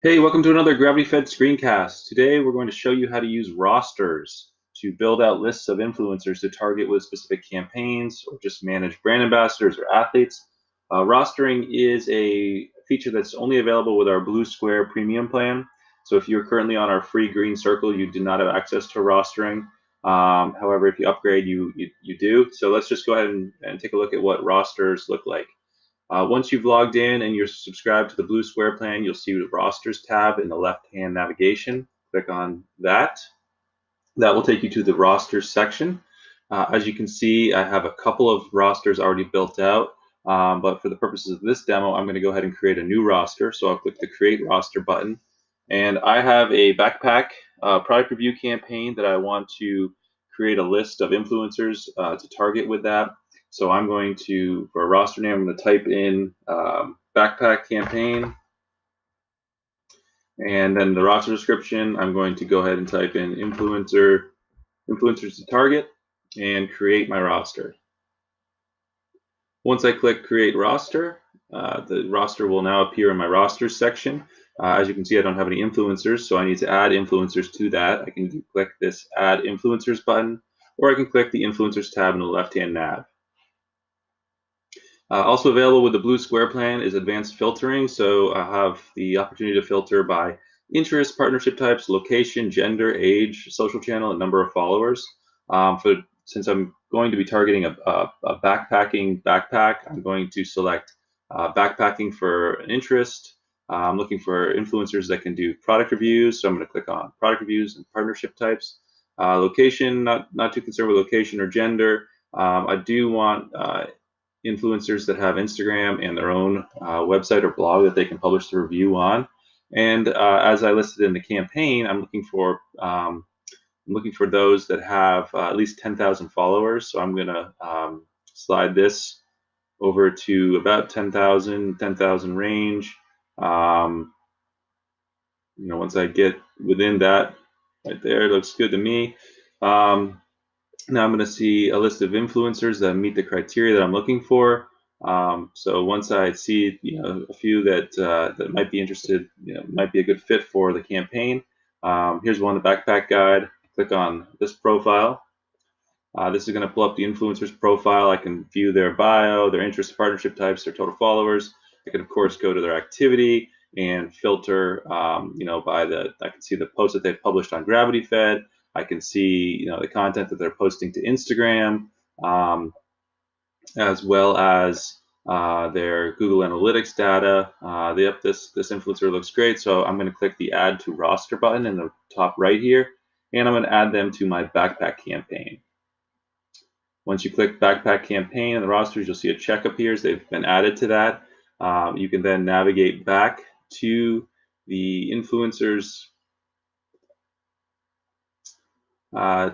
Hey, welcome to another GravityFed screencast. Today we're going to show you how to use rosters to build out lists of influencers to target with specific campaigns or just manage brand ambassadors or athletes. Rostering is a feature that's only available with our Blue Square premium plan. So if you're currently on our free green circle, you do not have access to rostering. However, if you upgrade, you do. So let's just go ahead and take a look at what rosters look like. Once you've logged in and you're subscribed to the Blue Square plan, you'll see the Rosters tab in the left-hand navigation. Click on that. That will take you to the Rosters section. As you can see, I have a couple of rosters already built out, but for the purposes of this demo, I'm going to go ahead and create a new roster. So I'll click the Create Roster button. And I have a backpack product review campaign that I want to create a list of influencers to target with that. So I'm going to, for a roster name, I'm going to type in backpack campaign. And then the roster description, I'm going to go ahead and type in influencers to target and create my roster. Once I click create roster, the roster will now appear in my rosters section. As you can see, I don't have any influencers, so I need to add influencers to that. I can click this add influencers button, or I can click the influencers tab in the left-hand nav. Also available with the Blue Square plan is advanced filtering, so I have the opportunity to filter by interest, partnership types, location, gender, age, social channel, and number of followers. Since I'm going to be targeting a backpacking backpack, I'm going to select backpacking for an interest. I'm looking for influencers that can do product reviews, so I'm going to click on product reviews and partnership types. Location, not too concerned with location or gender. I do want influencers that have Instagram and their own website or blog that they can publish the review on. And as I listed in the campaign, I'm looking for those that have at least 10,000 followers. So I'm going to slide this over to about 10,000 range. Once I get within that, right there, it looks good to me. Now I'm going to see a list of influencers that meet the criteria that I'm looking for. So once I see a few that might be interested, might be a good fit for the campaign. Here's one, the backpack guide. Click on this profile. This is going to pull up the influencer's profile. I can view their bio, their interest, partnership types, their total followers. I can of course go to their activity and filter, I can see the posts that they've published on GravityFed. I can see, the content that they're posting to Instagram, as well as their Google Analytics data. This influencer looks great, so I'm going to click the Add to Roster button in the top right here, and I'm going to add them to my backpack campaign. Once you click backpack campaign in the rosters, you'll see a check appears. They've been added to that. You can then navigate back to the influencers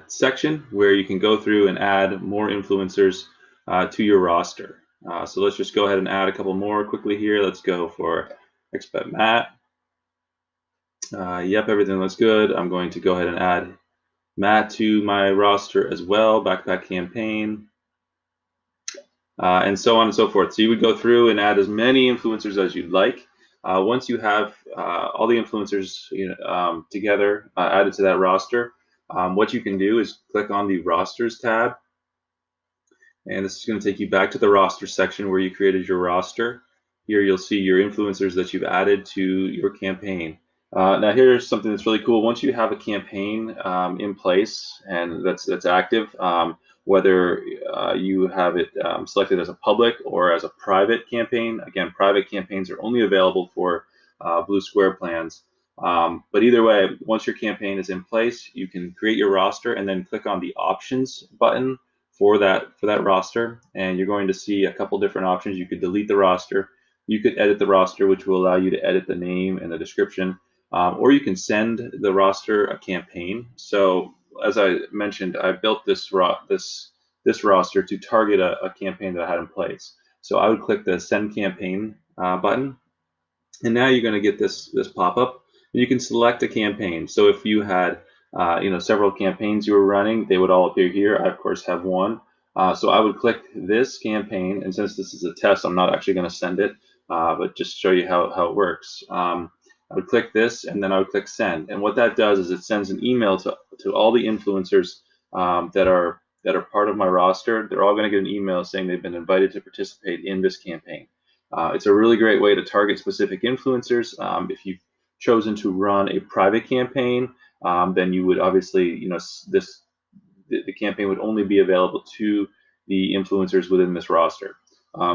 section where you can go through and add more influencers to your roster. So let's just go ahead and add a couple more quickly here. Let's go for Expert Matt. Yep, everything looks good. I'm going to go ahead and add Matt to my roster as well, backpack campaign, and so on and so forth. So you would go through and add as many influencers as you'd like. Once you have all the influencers together added to that roster, what you can do is click on the Rosters tab, and this is going to take you back to the roster section where you created your roster. Here you'll see your influencers that you've added to your campaign. Now here's something that's really cool. Once you have a campaign in place and that's active, whether you have it selected as a public or as a private campaign. Again, private campaigns are only available for Blue Square plans. But either way, once your campaign is in place, you can create your roster and then click on the Options button for that roster, and you're going to see a couple different options. You could delete the roster, you could edit the roster, which will allow you to edit the name and the description, or you can send the roster a campaign. So as I mentioned, I built this roster to target a campaign that I had in place. So I would click the Send Campaign button, and now you're going to get this pop-up. You can select a campaign. So if you had several campaigns you were running, they would all appear here. I of course have one. So I would click this campaign, and since this is a test, I'm not actually going to send it, but just show you how it works. I would click this, and then I would click send. And what that does is it sends an email to all the influencers that are part of my roster. They're all going to get an email saying they've been invited to participate in this campaign. It's a really great way to target specific influencers. If you've chosen to run a private campaign, then you would obviously, the campaign would only be available to the influencers within this roster.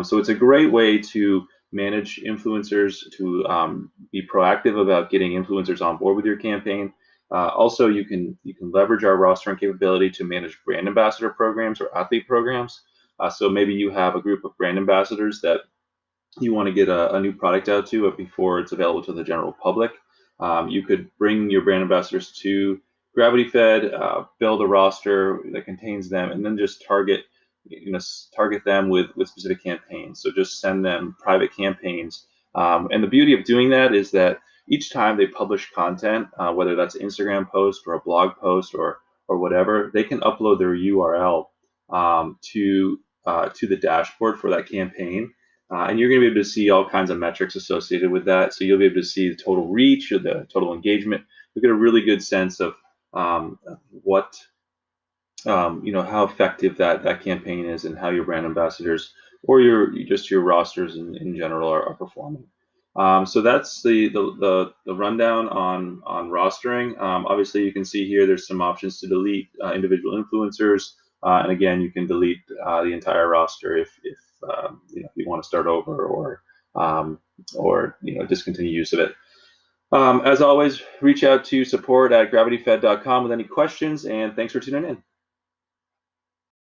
So it's a great way to manage influencers, to be proactive about getting influencers on board with your campaign. Also, you can leverage our rostering capability to manage brand ambassador programs or athlete programs. So maybe you have a group of brand ambassadors that you want to get a new product out to before it's available to the general public. You could bring your brand ambassadors to GravityFed, build a roster that contains them, and then just target them with specific campaigns. So just send them private campaigns. And the beauty of doing that is that each time they publish content, whether that's an Instagram post or a blog post or whatever, they can upload their URL to the dashboard for that campaign. And you're going to be able to see all kinds of metrics associated with that. So you'll be able to see the total reach or the total engagement. You'll get a really good sense of what, how effective that campaign is and how your brand ambassadors or your rosters in general are performing. So that's the rundown on rostering. Obviously, you can see here there's some options to delete individual influencers, and again, you can delete the entire roster if you want to start over or discontinue use of it. As always, reach out to support@gravityfed.com with any questions, and thanks for tuning in.